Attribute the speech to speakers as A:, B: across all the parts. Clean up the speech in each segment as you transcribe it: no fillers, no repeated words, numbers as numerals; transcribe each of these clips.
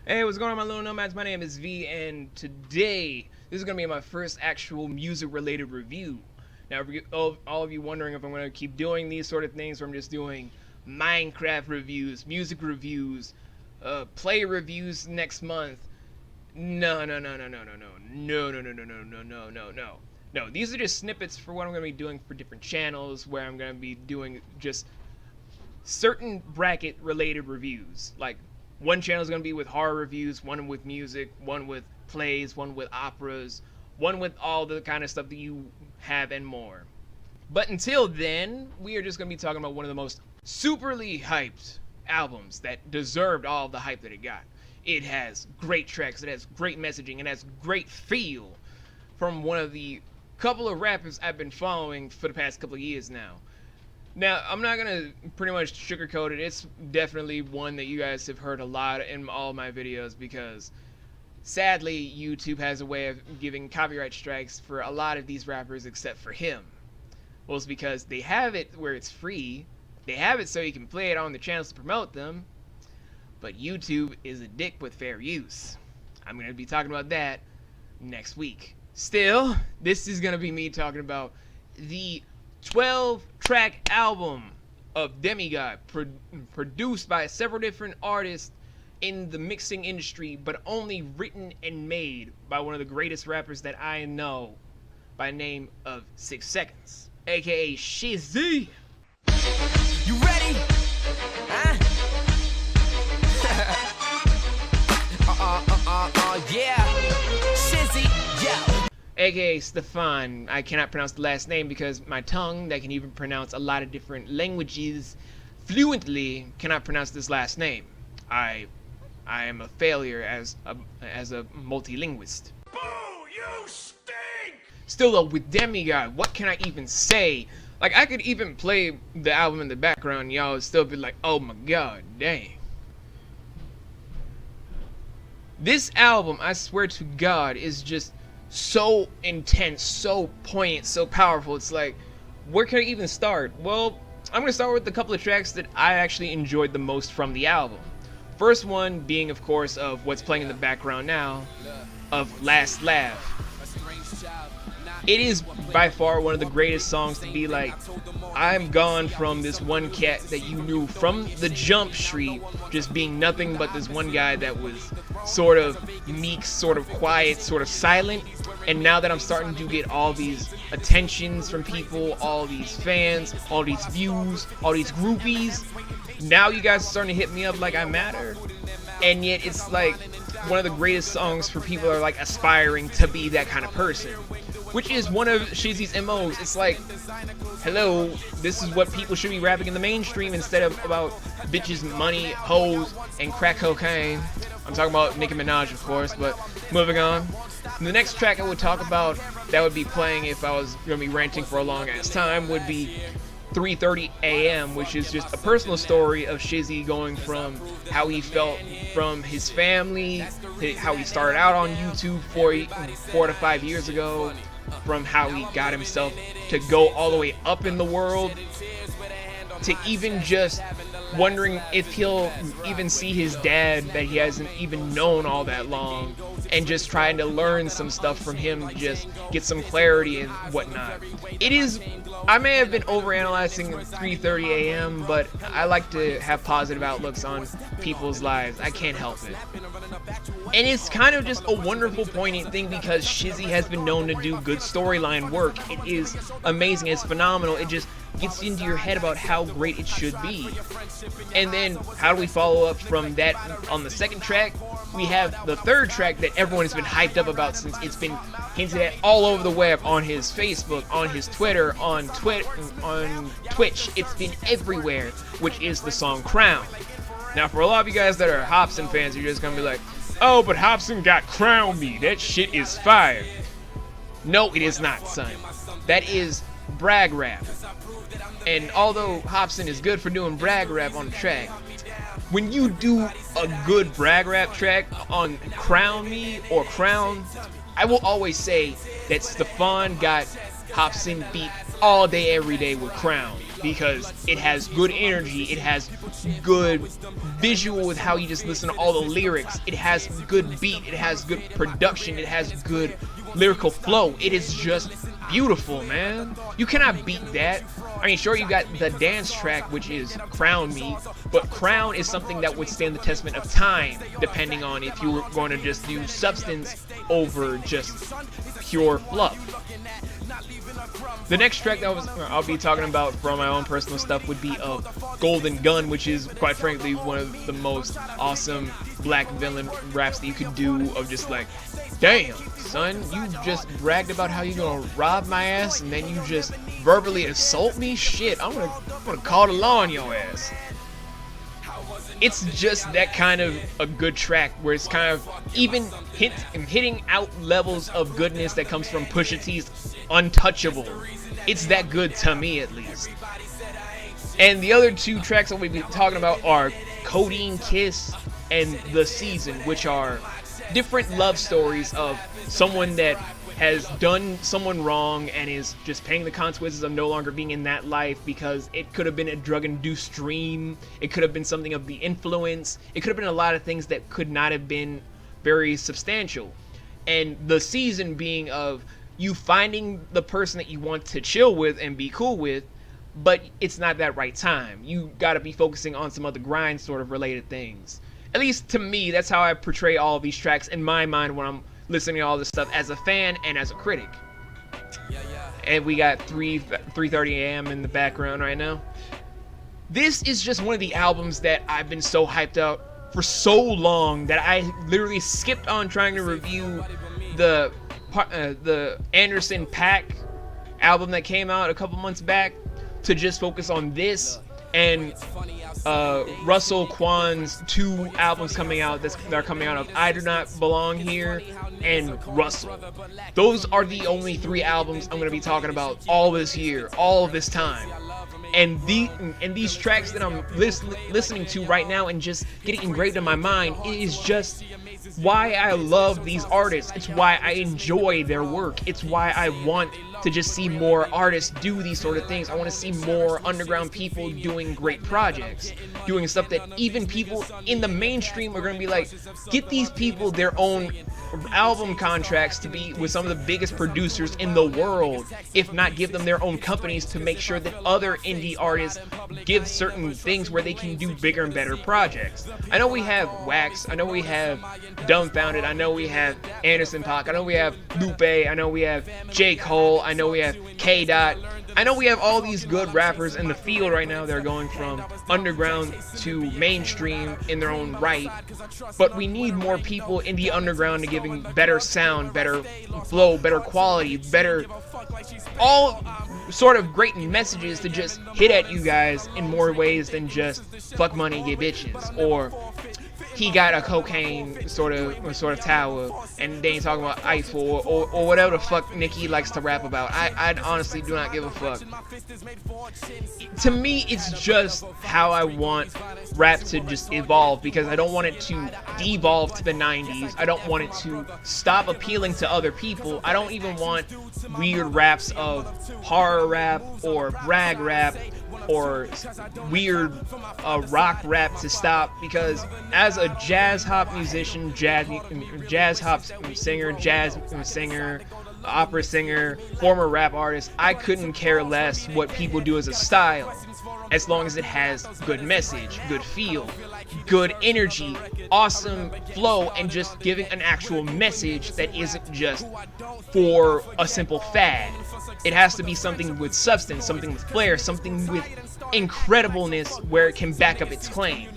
A: Hey, what's going on, my little nomads? My name is V, and today this is going to be my first actual music-related review. Now, all of you wondering if I'm going to keep doing these sort of things, or I'm just doing Minecraft reviews, music reviews, play reviews next month. No, no, no, no, no, no, no, no, no, no, no, no, no, no, no, no. No, these are just snippets for what I'm going to be doing for different channels, where I'm going to be doing just certain bracket-related reviews, like one channel is going to be with horror reviews, one with music, one with plays, one with operas, one with all the kind of stuff that you have and more. But until then, we are just going to be talking about one of the most superly hyped albums that deserved all the hype that it got. It has great tracks, it has great messaging, it has great feel from one of the couple of rappers I've been following for the past couple of years now. Now, I'm not going to pretty much sugarcoat it. It's definitely one that you guys have heard a lot in all my videos because, sadly, YouTube has a way of giving copyright strikes for a lot of these rappers except for him. Well, it's because they have it where it's free. They have it so you can play it on the channels to promote them. But YouTube is a dick with fair use. I'm going to be talking about that next week. Still, this is going to be me talking about the 12-track album of Demigod, produced by several different artists in the mixing industry, but only written and made by one of the greatest rappers that I know, by the name of 6 Seconds, aka Shizzy.
B: You ready? Huh? Yeah. Shizzy, yeah.
A: Aka Stefan. I cannot pronounce the last name because my tongue, that can even pronounce a lot of different languages fluently, cannot pronounce this last name. I am a failure as a multilinguist.
B: Boo, you stink!
A: Still though, with Demigod, what can I even say? Like, I could even play the album in the background, y'all would still be like, oh my god, dang. This album, I swear to God, is just so intense, so poignant, so powerful. It's like, where can I even start? Well, I'm going to start with a couple of tracks that I actually enjoyed the most from the album. First one being, of course, of what's playing in the background now, of Last Laugh. It is by far one of the greatest songs to be like, I'm gone from this one cat that you knew from the Jump Street, just being nothing but this one guy that was sort of meek, sort of quiet, sort of silent. And now that I'm starting to get all these attentions from people, all these fans, all these views, all these groupies, now you guys are starting to hit me up like I matter. And yet it's like one of the greatest songs for people that are like aspiring to be that kind of person, which is one of Shizzy's MOs. It's like, hello, this is what people should be rapping in the mainstream instead of about bitches, money, hoes, and crack cocaine. I'm talking about Nicki Minaj, of course, but moving on. The next track I would talk about that would be playing if I was going to be ranting for a long ass time would be 3:30 a.m., which is just a personal story of Shizzy going from how he felt from his family, how he started out on YouTube 4 to 5 years ago, from how he got himself to go all the way up in the world, to even just wondering if he'll even see his dad that he hasn't even known all that long, and just trying to learn some stuff from him to just get some clarity and whatnot. It is, I may have been overanalyzing 3:30 a.m., but I like to have positive outlooks on people's lives. I can't help it. And it's kind of just a wonderful, poignant thing because Shizzy has been known to do good storyline work. It is amazing, it's phenomenal, it just gets into your head about how great it should be. And then, how do we follow up from that on the second track? We have the third track that everyone has been hyped up about since it's been hinted at all over the web, on his Facebook, on his Twitter, on Twitch. It's been everywhere, which is the song Crown. Now, for a lot of you guys that are Hopsin fans, you're just gonna be like, oh, but Hopsin got Crown Me. That shit is fire. No, it is not, son. That is brag rap. And although Hopsin is good for doing brag rap on the track, when you do a good brag rap track on Crown Me or Crown, I will always say that Stefan got Hopsin beat all day, every day with Crown, because it has good energy, it has good visual with how you just listen to all the lyrics. It has good beat, it has good production, it has good lyrical flow. It is just beautiful, man. You cannot beat that. I mean, sure, you got the dance track, which is Crown Me, but Crown is something that would stand the testament of time, depending on if you were going to just do substance over just pure fluff. The next track that I'll be talking about from my own personal stuff would be Golden Gun, which is, quite frankly, one of the most awesome black villain raps that you could do, of just like, damn, son, you just bragged about how you're gonna rob my ass, and then you just verbally assault me? Shit, I'm gonna call the law on your ass. It's just that kind of a good track where it's kind of even hitting out levels of goodness that comes from Pusha T's Untouchable. It's that good to me, at least. And the other two tracks that we'll be talking about are Codeine Kiss and The Season, which are different love stories of someone that has done someone wrong and is just paying the consequences of no longer being in that life, because it could have been a drug-induced dream, it could have been something of the influence, it could have been a lot of things that could not have been very substantial. And the season being of you finding the person that you want to chill with and be cool with, but it's not that right time. You gotta be focusing on some other grind sort of related things. At least to me, that's how I portray all of these tracks in my mind when I'm listening to all this stuff as a fan and as a critic. And we got 3:30 a.m. in the background right now. This is just one of the albums that I've been so hyped out for so long that I literally skipped on trying to review the Anderson .Paak album that came out a couple months back to just focus on this and Russell Kwan's two albums coming out that are coming out of I Do Not Belong Here and Russell. Those are the only three albums I'm going to be talking about all this year, all this time. And these tracks that I'm listening to right now and just getting engraved in my mind is just why I love these artists. It's why I enjoy their work. It's why I want to just see more artists do these sort of things. I want to see more underground people doing great projects, doing stuff that even people in the mainstream are going to be like, get these people their own album contracts to be with some of the biggest producers in the world, if not give them their own companies to make sure that other indie artists give certain things where they can do bigger and better projects. I know we have Wax, I know we have Dumbfounded, I know we have Anderson .Paak, I know we have Lupe, I know we have J. Cole, I know we have K. Dot. I know we have all these good rappers in the field right now that are going from underground to mainstream in their own right, but we need more people in the underground to giving better sound, better flow, better quality, better, all sort of great messages to just hit at you guys in more ways than just fuck money, get bitches, or he got a cocaine sort of tower and they ain't talking about Eiffel or whatever the fuck Nicki likes to rap about. I honestly do not give a fuck. To me, it's just how I want rap to just evolve, because I don't want it to devolve to the 90s. I don't want it to stop appealing to other people. I don't even want weird raps of horror rap or brag rap or weird rock rap to stop, because as a jazz hop musician, jazz hop singer, jazz singer, opera singer, former rap artist, I couldn't care less what people do as a style, as long as it has good message, good feel, good energy, awesome flow, and just giving an actual message that isn't just for a simple fad. It has to be something with substance, something with flair, something with incredibleness where it can back up its claim.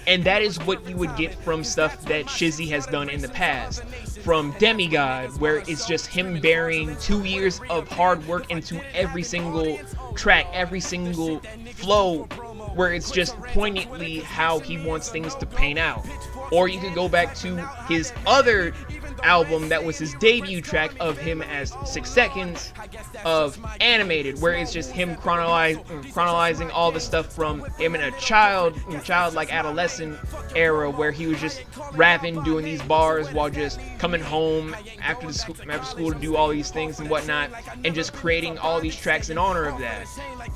A: And that is what you would get from stuff that Shizzy has done in the past. From Demigod, where it's just him burying 2 years of hard work into every single track, every single flow, where it's just poignantly how he wants things to pan out. Or you could go back to his other album that was his debut track of him as 6 Seconds of Animated, where it's just him chronologizing all the stuff from him in a childlike adolescent era, where he was just rapping, doing these bars while just coming home after school to do all these things and whatnot, and just creating all these tracks in honor of that.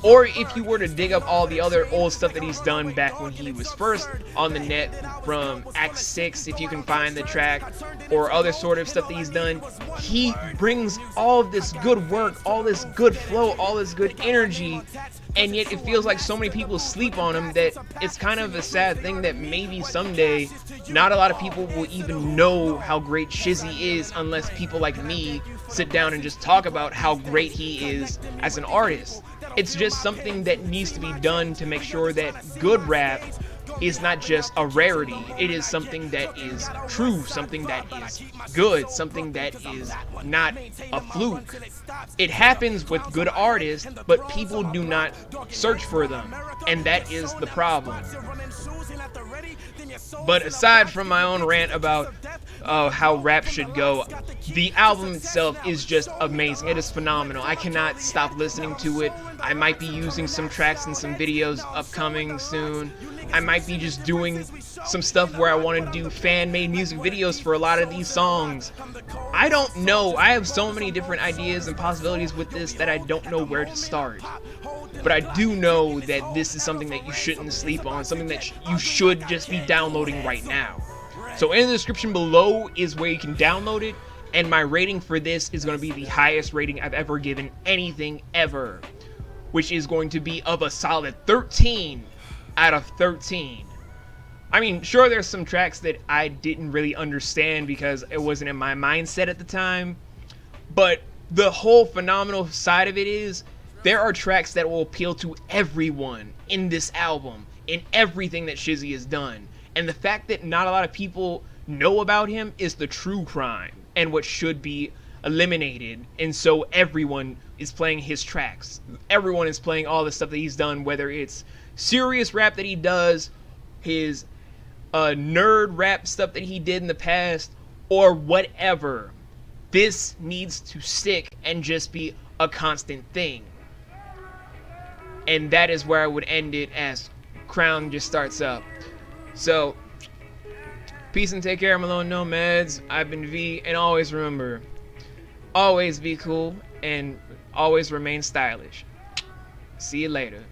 A: Or if you were to dig up all the other old stuff that he's done back when he was first on the net, from Act 6, if you can find the track, or other sort of stuff that he's done, he brings all of this good work, all this good flow, all this good energy, and yet it feels like so many people sleep on him that it's kind of a sad thing that maybe someday not a lot of people will even know how great Shizzy is unless people like me sit down and just talk about how great he is as an artist. It's just something that needs to be done to make sure that good rap is not just a rarity. It is something that is true, something that is good, something that is not a fluke. It happens with good artists, but people do not search for them, and that is the problem. But aside from my own rant about how rap should go, the album itself is just amazing. It is phenomenal. I cannot stop listening to it. I might be using some tracks and some videos upcoming soon. I might be just doing some stuff where I want to do fan-made music videos for a lot of these songs. I don't know. I have so many different ideas and possibilities with this that I don't know where to start. But I do know that this is something that you shouldn't sleep on, something that you should just be downloading right now. So in the description below is where you can download it, and my rating for this is going to be the highest rating I've ever given anything ever, which is going to be of a solid 13 out of 13. I mean, sure, there's some tracks that I didn't really understand because it wasn't in my mindset at the time, but the whole phenomenal side of it is there are tracks that will appeal to everyone in this album, in everything that Shizzy has done. And the fact that not a lot of people know about him is the true crime and what should be eliminated. And so everyone is playing his tracks. Everyone is playing all the stuff that he's done, whether it's serious rap that he does, his nerd rap stuff that he did in the past, or whatever. This needs to stick and just be a constant thing. And that is where I would end it as Crown just starts up. So, peace and take care, Malone Nomads. I've been V, and always remember, always be cool and always remain stylish. See you later.